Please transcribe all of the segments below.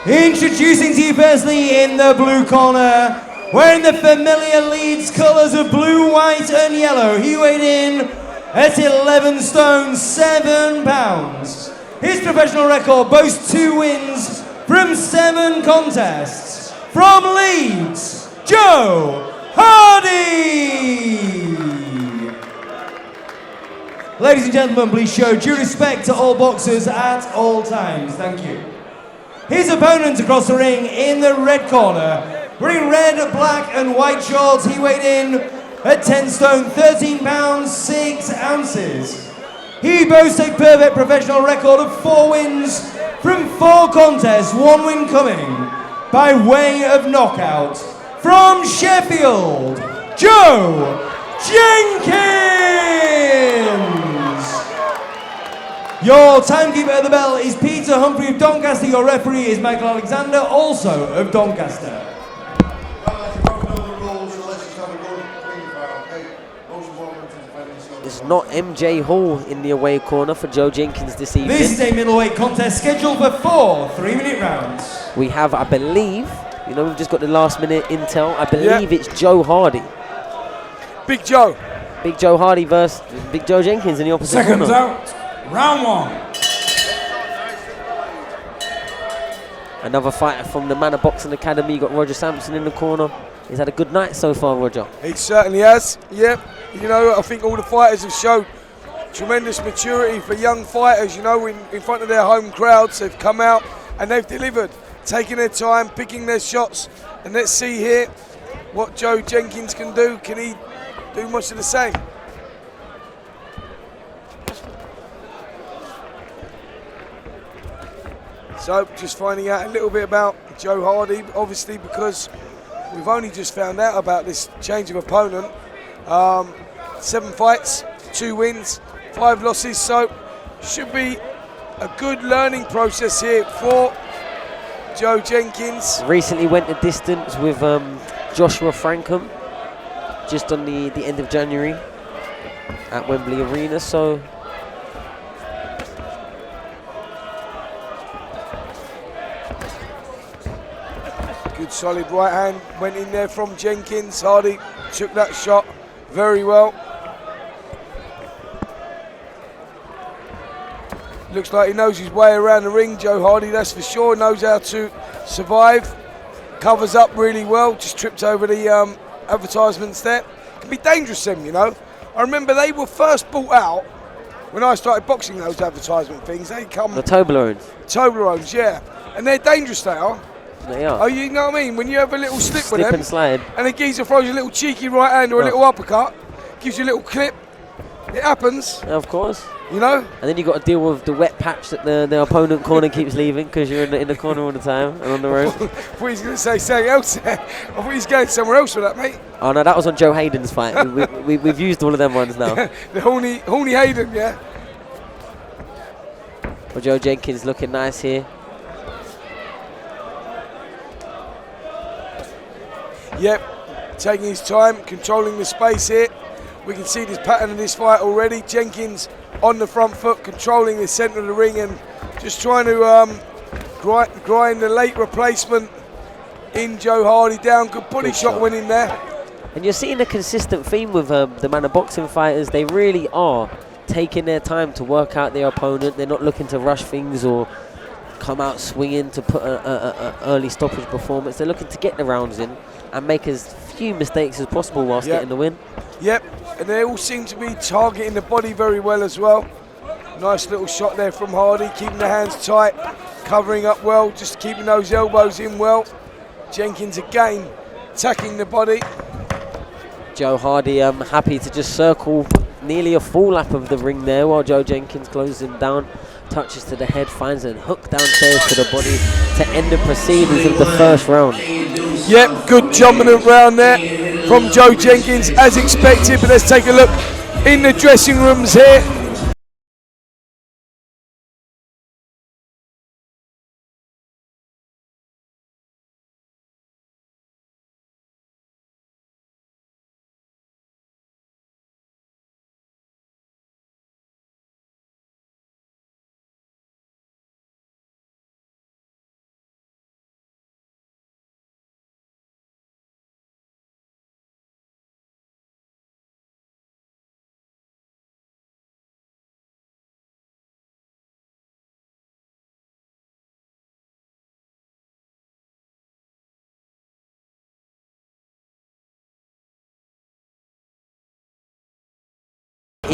Introducing to you firstly in the blue corner, wearing the familiar Leeds colours of blue, white and yellow. He weighed in at 11 stone, 7 pounds. His professional record boasts 2 wins from 7 contests. From Leeds, Joe Hardy! Ladies and gentlemen, please show due respect to all boxers at all times. Thank you. His opponent across the ring in the red corner, wearing red, black and white shorts, he weighed in at 10 stone, 13 pounds, 6 ounces. He boasts a perfect professional record of 4 wins from 4 contests, 1 win coming by way of knockout. From Sheffield, Joe Jenkins! Your timekeeper at the bell is Peter Humphrey of Doncaster. Your referee is Michael Alexander, also of Doncaster. It's not MJ Hall in the away corner for Joe Jenkins this evening. This is a middleweight contest scheduled for 4 3-minute rounds. We have, I believe, we've just got the last minute intel. I believe it's Joe Hardy. Big Joe. Big Joe Hardy versus Big Joe Jenkins in the opposite Seconds corner. out, round 1. Another fighter from the Manor Boxing Academy. You got Roger Sampson in the corner. He's had a good night so far, Roger. He certainly has. Yep. I think all the fighters have showed tremendous maturity for young fighters. In front of their home crowds, they've come out and they've delivered, taking their time, picking their shots. And let's see here what Joe Jenkins can do. Can he do much of the same? So, just finding out a little bit about Joe Hardy, obviously, because we've only just found out about this change of opponent. 7 fights, 2 wins, 5 losses, so should be a good learning process here for Joe Jenkins. Recently went the distance with Joshua Frankham, just on the end of January at Wembley Arena, so good solid right hand went in there from Jenkins. Hardy took that shot very well. Looks like he knows his way around the ring, Joe Hardy, that's for sure. Knows how to survive. Covers up really well. Just tripped over the advertisements there. Can be dangerous, them, I remember they were first bought out when I started boxing, those advertisement things. They come... the Toblerones. Toblerones, yeah. And they're dangerous, they are. They are. Oh, you know what I mean? When you have a little slip with them, and slide, and the geezer throws you a little cheeky right hand or a little uppercut, gives you a little clip, it happens. Of course. And then you've got to deal with the wet patch that the opponent corner keeps leaving because you're in the corner all the time and on the road. I thought he was going to say something else there. I thought he was going somewhere else with that, mate. Oh no, that was on Joe Hayden's fight. We've used all of them ones now. The horny Hayden, yeah. Well, Joe Jenkins looking nice here. Yep, taking his time, controlling the space here. We can see this pattern in this fight already. Jenkins on the front foot, controlling the centre of the ring and just trying to grind the late replacement in Joe Hardy down. Good body shot went in there. And you're seeing a consistent theme with the Manor Boxing fighters. They really are taking their time to work out their opponent. They're not looking to rush things or come out swinging to put an early stoppage performance. They're looking to get the rounds in and make as few mistakes as possible whilst getting the win. Yep, and they all seem to be targeting the body very well as well. Nice little shot there from Hardy, keeping the hands tight, covering up well, just keeping those elbows in well. Jenkins again attacking the body. Joe Hardy happy to just circle nearly a full lap of the ring there while Joe Jenkins closes him down, touches to the head, finds a hook downstairs to the body to end the proceedings of the first round. Yep, good dominant round there from Joe Jenkins as expected, but let's take a look in the dressing rooms here.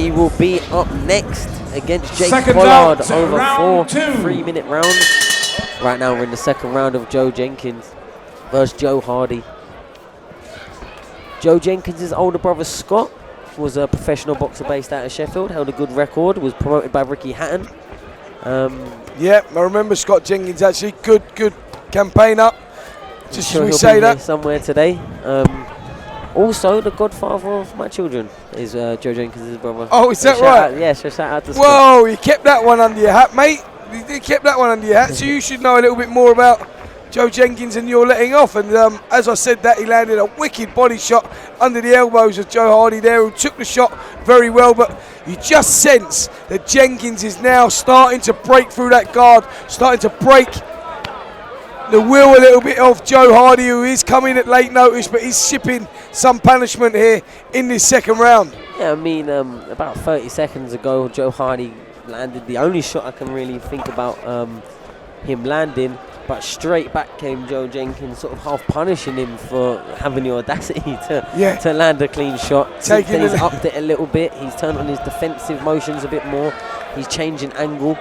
He will be up next against Jake Seconds Pollard out, over round 4 2. 3-minute rounds. Right now we're in the second round of Joe Jenkins versus Joe Hardy. Joe Jenkins' older brother Scott was a professional boxer based out of Sheffield, held a good record, was promoted by Ricky Hatton. Yeah, I remember Scott Jenkins actually. Good campaigner. Just as we say that. Somewhere today. Also, the godfather of my children is Joe Jenkins' brother. Oh, is that right? Yeah, so shout out to Scott. Whoa, you kept that one under your hat, mate. You kept that one under your hat, so you should know a little bit more about Joe Jenkins and you're letting off. And as I said that, he landed a wicked body shot under the elbows of Joe Hardy there, who took the shot very well. But you just sense that Jenkins is now starting to break through that guard, starting to break the will a little bit of Joe Hardy, who is coming at late notice, but he's shipping some punishment here in this second round. Yeah, I mean, about 30 seconds ago, Joe Hardy landed the only shot I can really think about him landing, but straight back came Joe Jenkins, sort of half punishing him for having the audacity to land a clean shot. Since then he's upped it a little bit. He's turned on his defensive motions a bit more. He's changing angle.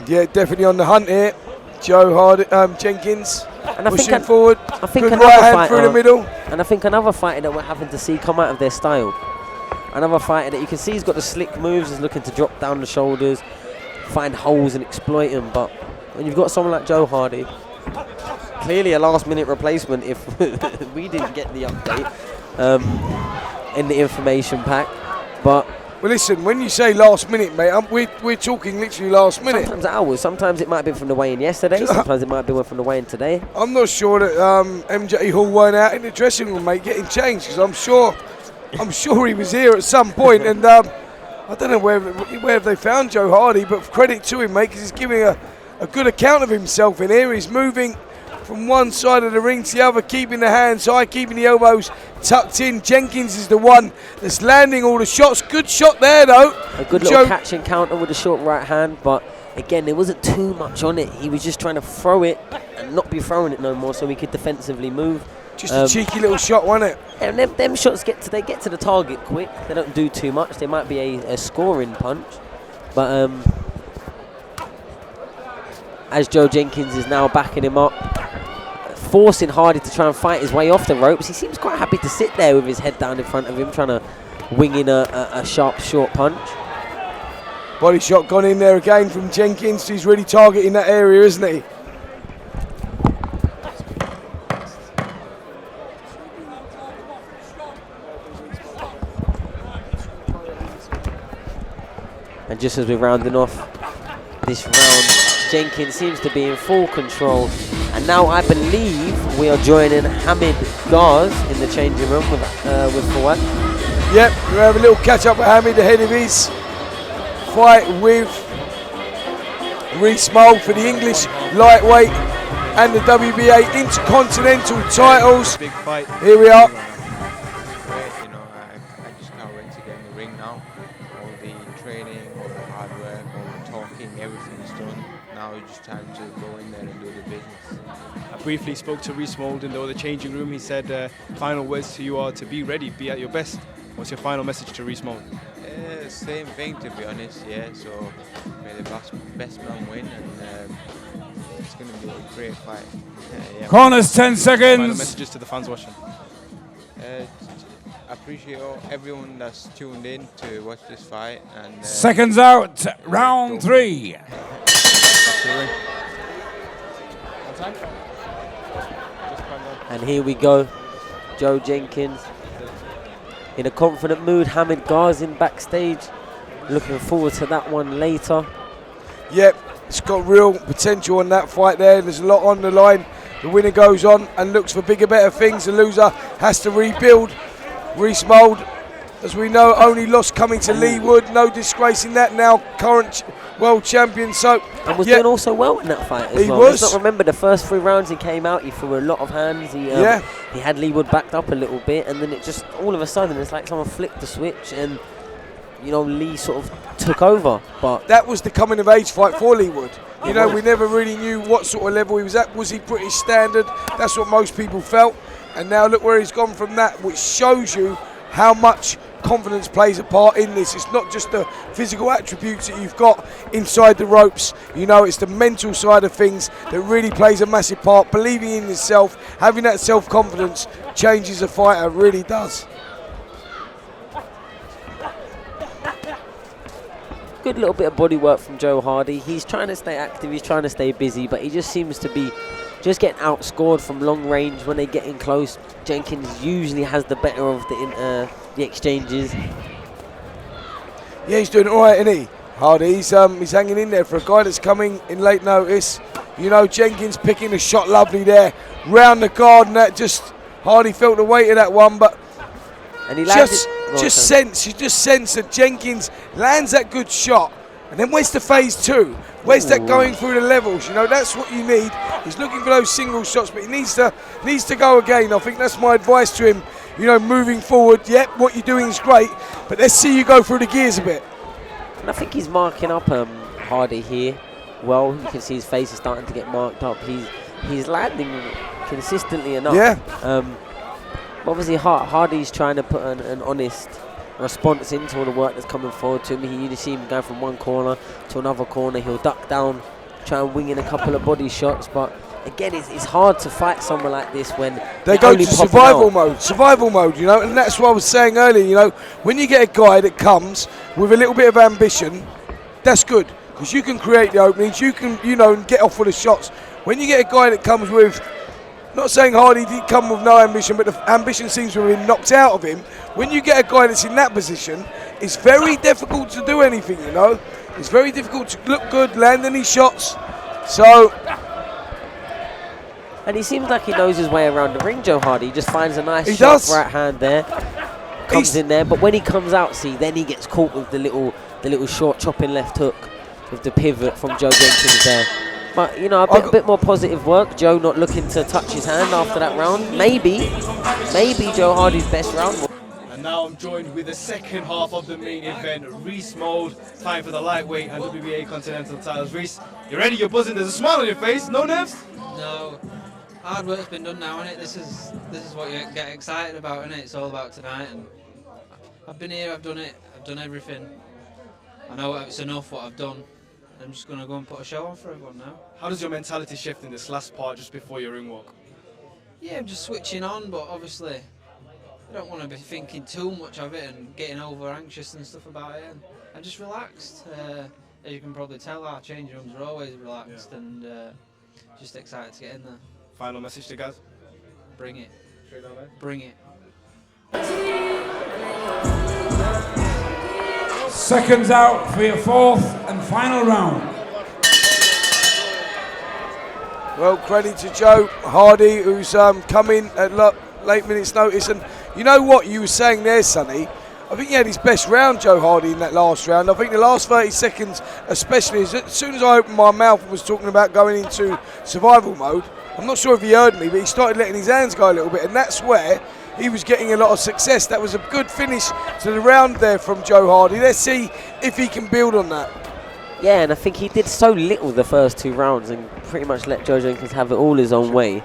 Yeah, definitely on the hunt here. Joe Hardy, Jenkins and pushing forward. I think good right hand through the middle. And I think another fighter that we're having to see come out of their style. Another fighter that you can see he's got the slick moves, is looking to drop down the shoulders, find holes and exploit them. But when you've got someone like Joe Hardy, clearly a last-minute replacement if we didn't get the update in the information pack. But well, listen, when you say last minute, mate, we're talking literally last minute. Sometimes hours. Sometimes it might have been from the weigh-in yesterday. Sometimes it might have been from the weigh-in today. I'm not sure that MJ Hall weren't out in the dressing room, mate, getting changed, because I'm sure he was here at some point. And I don't know where they found Joe Hardy, but credit to him, mate, because he's giving a good account of himself in here. He's moving from one side of the ring to the other, keeping the hands high, keeping the elbows tucked in. Jenkins is the one that's landing all the shots. Good shot there, though. A good little catch and counter with a short right hand, but again, there wasn't too much on it. He was just trying to throw it and not be throwing it no more so he could defensively move. Just a cheeky little shot, wasn't it? And them shots get to the target quick. They don't do too much. They might be a scoring punch, but as Joe Jenkins is now backing him up, forcing Hardy to try and fight his way off the ropes. He seems quite happy to sit there with his head down in front of him, trying to wing in a sharp, short punch. Body shot gone in there again from Jenkins. He's really targeting that area, isn't he? And just as we're rounding off this round, Jenkins seems to be in full control. And now I believe we are joining Hamid Gaz in the changing room with Fawad. Yep, we have a little catch up with Hamid ahead of his fight with Reece Mould for the English lightweight and the WBA Intercontinental titles. Big fight. Here we are. You know, I just can't wait to get in the ring now. All the training, all the hard work, all the talking, everything's done. Now it's just time to go in there and do the business. I briefly spoke to Reece Mould in the changing room. He said final words to you are to be ready, be at your best. What's your final message to Reece Mould? Same thing, to be honest, yeah. So may the best man win, and it's going to be a great fight. Yeah. Corners, 10 Final seconds. messages to the fans watching. I appreciate everyone that's tuned in to watch this fight. And Seconds out, round 3. And here we go, Joe Jenkins in a confident mood. Hamid Gaz in backstage, looking forward to that one later. Yep, it's got real potential on that fight there. There's a lot on the line. The winner goes on and looks for bigger, better things. The loser has to rebuild. Reece Mould, as we know, only lost coming to Leewood. No disgrace in that, now current world champion. So, and was doing also well in that fight as well. Let's not remember the first 3 rounds he came out, he threw a lot of hands. He had Leewood backed up a little bit, and then it just all of a sudden it's like someone flicked the switch and Lee sort of took over. But that was the coming of age fight for Leewood. We never really knew what sort of level he was at. Was he British standard? That's what most people felt. And now look where he's gone from that, which shows you how much confidence plays a part in this. It's not just the physical attributes that you've got inside the ropes. You know, it's the mental side of things that really plays a massive part. Believing in yourself, having that self-confidence changes a fighter, really does. Good little bit of body work from Joe Hardy. He's trying to stay active, he's trying to stay busy, but he just seems to be just getting outscored from long range. When they get in close, Jenkins usually has the better of the exchanges. Yeah, he's doing all right, isn't he? Hardy, he's hanging in there for a guy that's coming in late notice. You know, Jenkins picking a shot lovely there, round the guard, and that just, Hardy felt the weight of that one, but and he you just sense that Jenkins lands that good shot, and then where's the phase two? Where's that going through the levels? You know, that's what you need. He's looking for those single shots, but he needs to go again. I think that's my advice to him. You know, moving forward, yep, what you're doing is great, but let's see you go through the gears a bit. And I think he's marking up Hardy here. Well, you can see his face is starting to get marked up. He's landing consistently enough. Yeah. Obviously, Hardy's trying to put an honest response into all the work that's coming forward to him. You see him going from one corner to another corner. He'll duck down, try and wing in a couple of body shots, but again, it's hard to fight someone like this when they go to survival mode, you know, and that's what I was saying earlier. You know, when you get a guy that comes with a little bit of ambition, that's good, because you can create the openings, you can, you know, and get off with the shots. When you get a guy that comes with, not saying Hardy did come with no ambition, but the ambition seems to have been knocked out of him. When you get a guy that's in that position, it's very difficult to do anything, you know. It's very difficult to look good, land any shots. So, and he seems like he knows his way around the ring, Joe Hardy. He just finds a nice sharp right hand there, comes in there. But when he comes out, then he gets caught with the little short chopping left hook with the pivot from Joe Jenkins there. But, you know, a bit more positive work. Joe not looking to touch his hand after that round. Maybe Joe Hardy's best round. And now I'm joined with the second half of the main event, Reese Mold, fighting for the lightweight and WBA Continental titles. Reese, you ready? You're buzzing. There's a smile on your face. No nerves? No. Hard work's been done now, innit? This is what you get excited about, innit? It's all about tonight. And I've been here. I've done it. I've done everything. I know it's enough what I've done. I'm just going to go and put a show on for everyone now. How does your mentality shift in this last part just before your ring walk? Yeah, I'm just switching on, but obviously I don't want to be thinking too much of it and getting over anxious and stuff about it. And I'm just relaxed. As you can probably tell, our change rooms are always relaxed and just excited to get in there. Final message to guys? Bring it. Straight down there. Bring it. Seconds out for your fourth and final round. Well, credit to Joe Hardy, who's come in at late minutes notice. And you know what you were saying there, Sonny? I think he had his best round, Joe Hardy, in that last round. I think the last 30 seconds, especially, as soon as I opened my mouth and was talking about going into survival mode, I'm not sure if he heard me, but he started letting his hands go a little bit, and that's where he was getting a lot of success. That was a good finish to the round there from Joe Hardy. Let's see if he can build on that. Yeah, and I think he did so little the first two rounds and pretty much let Joe Jenkins have it all his own way.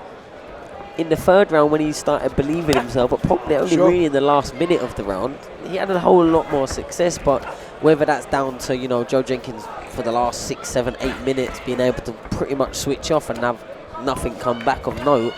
In the third round, when he started believing himself, but probably only really in the last minute of the round, he had a whole lot more success. But whether that's down to, you know, Joe Jenkins for the last 6, 7, 8 minutes being able to pretty much switch off and have nothing come back of note,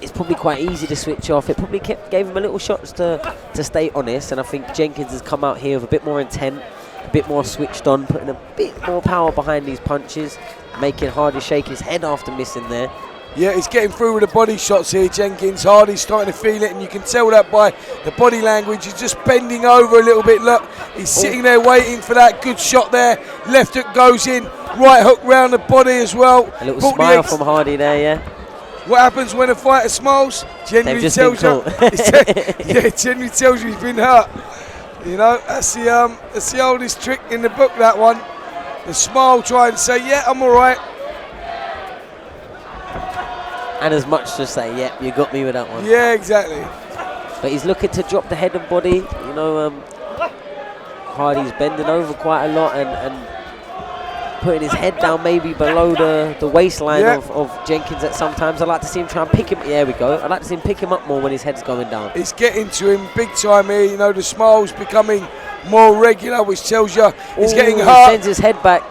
it's probably quite easy to switch off. It probably gave him a little shots to stay honest, and I think Jenkins has come out here with a bit more intent, a bit more switched on, putting a bit more power behind these punches, making Hardy shake his head after missing there. Yeah, he's getting through with the body shots here, Jenkins. Hardy's starting to feel it, and you can tell that by the body language. He's just bending over a little bit. Look, he's sitting there waiting for that good shot there. Left hook goes in, right hook round the body as well. A little smile from Hardy there, yeah. What happens when a fighter smiles? Generally tells you, generally tells you he's been hurt. You know, that's the oldest trick in the book, that one. The smile, trying to say, yeah, I'm all right. And as much to say, yeah, you got me with that one. Yeah, exactly. But he's looking to drop the head and body. You know, Hardy's bending over quite a lot, and putting his head down maybe below the waistline Yeah. of Jenkins at sometimes. I'd like to see him try and pick him. There we go. I'd like to see him pick him up more when his head's going down. It's getting to him big time here. You know, the smile's becoming more regular, which tells you he's getting He hurt. sends his head back.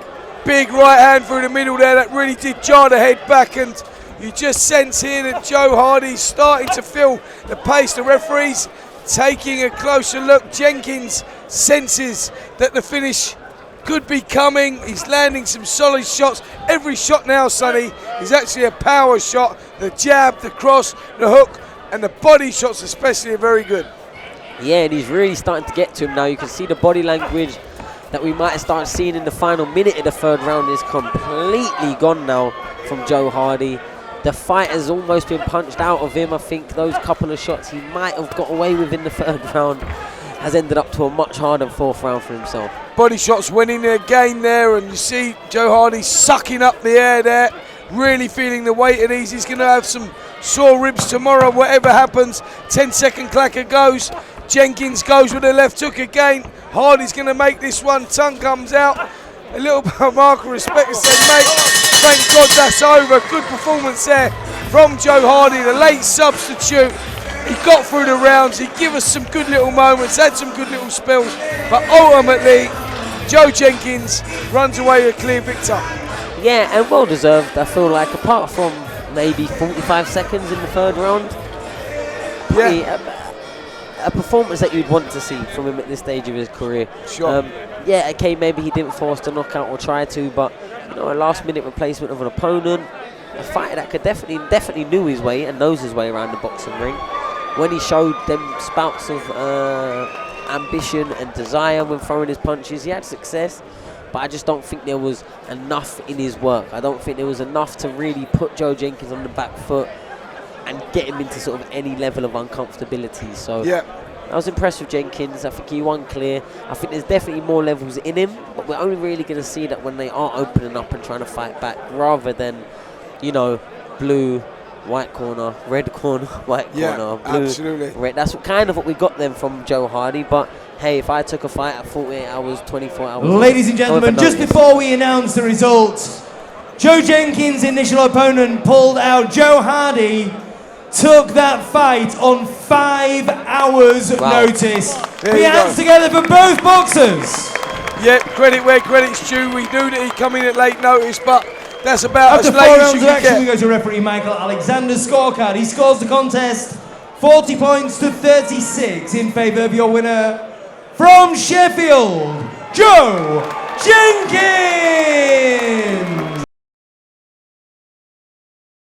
Big right hand through the middle there. That really did jar the head back, and you just sense here that Joe Hardy's starting to feel the pace. The referee's taking a closer look. Jenkins senses that the finish could be coming. He's landing some solid shots. Every shot now, Sonny, is actually a power shot. The jab, the cross, the hook, and the body shots especially are very good. Yeah, and he's really starting to get to him now. You can see the body language that we might have started seeing in the final minute of the third round is completely gone now from Joe Hardy. The fight has almost been punched out of him. I think those couple of shots he might have got away with in the third round has ended up to a much harder fourth round for himself. Body shots winning again there, and you see Joe Hardy sucking up the air there, really feeling the weight of these. He's going to have some sore ribs tomorrow, whatever happens. 10-second clacker goes. Jenkins goes with the left hook again. Hardy's going to make this one. Tongue comes out. A little mark of respect and say, mate, thank God that's over. Good performance there from Joe Hardy, the late substitute. He got through the rounds. He gave us some good little moments, had some good little spills. But ultimately, Joe Jenkins runs away a clear victor. Yeah, and well deserved. I feel like apart from maybe 45 seconds in the third round, pretty, a performance that you'd want to see from him at this stage of his career. Sure. Yeah, okay, maybe he didn't force the knockout or try to, but you know, a last-minute replacement of an opponent, a fighter that could definitely knew his way and knows his way around the boxing ring. When he showed them spouts of ambition and desire when throwing his punches, he had success, but I just don't think there was enough in his work. I don't think there was enough to really put Joe Jenkins on the back foot and get him into sort of any level of uncomfortability. So I was impressed with Jenkins. I think he won clear. I think there's definitely more levels in him, but we're only really going to see that when they are opening up and trying to fight back, rather than, you know, blue, white corner, red corner, white corner, blue, absolutely. red. That's kind of what we got then from Joe Hardy. But hey, if I took a fight at 48 hours, 24 hours... Ladies and gentlemen, just before we announce the results, Joe Jenkins' initial opponent pulled out. Joe Hardy took that fight on 5 hours notice. The hands together for both boxers. Yep, credit where credit's due. We knew that he'd come in at late notice, but that's about After as 4 late as rounds you of can action, get. we go to referee Michael Alexander's scorecard. He scores the contest 40 points to 36 in favour of your winner from Sheffield, Joe Jenkins.